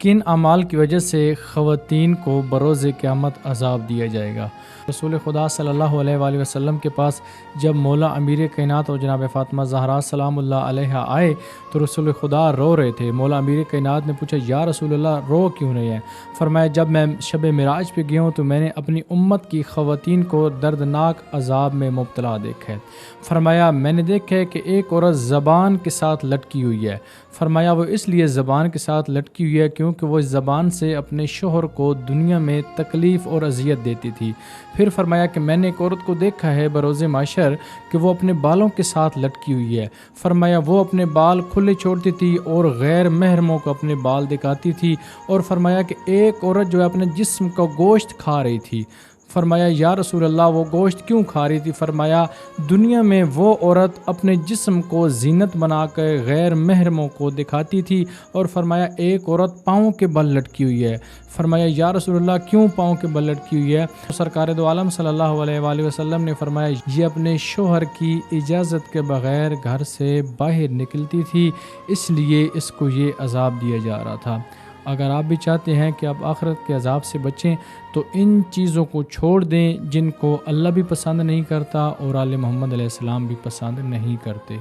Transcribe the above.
کن اعمال کی وجہ سے خواتین کو بروز قیامت عذاب دیا جائے گا؟ رسول خدا صلی اللہ علیہ وآلہ وسلم کے پاس جب مولا امیر کائنات اور جناب فاطمہ زہرا سلام اللہ علیہ آئے تو رسول خدا رو رہے تھے۔ مولا امیر کائنات نے پوچھا یا رسول اللہ رو کیوں رہے ہیں؟ فرمایا جب میں شب معراج پہ گیا ہوں تو میں نے اپنی امت کی خواتین کو دردناک عذاب میں مبتلا دیکھا ہے۔ فرمایا میں نے دیکھا ہے کہ ایک عورت زبان کے ساتھ لٹکی ہوئی ہے۔ فرمایا وہ اس لیے زبان کے ساتھ لٹکی ہوئی ہے کیونکہ وہ زبان سے اپنے شوہر کو دنیا میں تکلیف اور اذیت دیتی تھی۔ پھر فرمایا کہ میں نے ایک عورت کو دیکھا ہے بروز محشر کہ وہ اپنے بالوں کے ساتھ لٹکی ہوئی ہے۔ فرمایا وہ اپنے بال کھلے چھوڑتی تھی اور غیر محرموں کو اپنے بال دکھاتی تھی، اور فرمایا کہ ایک عورت جو ہے اپنے جسم کا گوشت کھا رہی تھی۔ فرمایا یا رسول اللہ وہ گوشت کیوں کھا رہی تھی؟ فرمایا دنیا میں وہ عورت اپنے جسم کو زینت بنا کر غیر محرموں کو دکھاتی تھی، اور فرمایا ایک عورت پاؤں کے بل لٹکی ہوئی ہے۔ فرمایا یا رسول اللہ کیوں پاؤں کے بل لٹکی ہوئی ہے؟ سرکار دو عالم صلی اللہ علیہ وآلہ وسلم نے فرمایا یہ اپنے شوہر کی اجازت کے بغیر گھر سے باہر نکلتی تھی، اس لیے اس کو یہ عذاب دیا جا رہا تھا۔ اگر آپ بھی چاہتے ہیں کہ آپ آخرت کے عذاب سے بچیں تو ان چیزوں کو چھوڑ دیں جن کو اللہ بھی پسند نہیں کرتا اور آل محمد علیہ السلام بھی پسند نہیں کرتے۔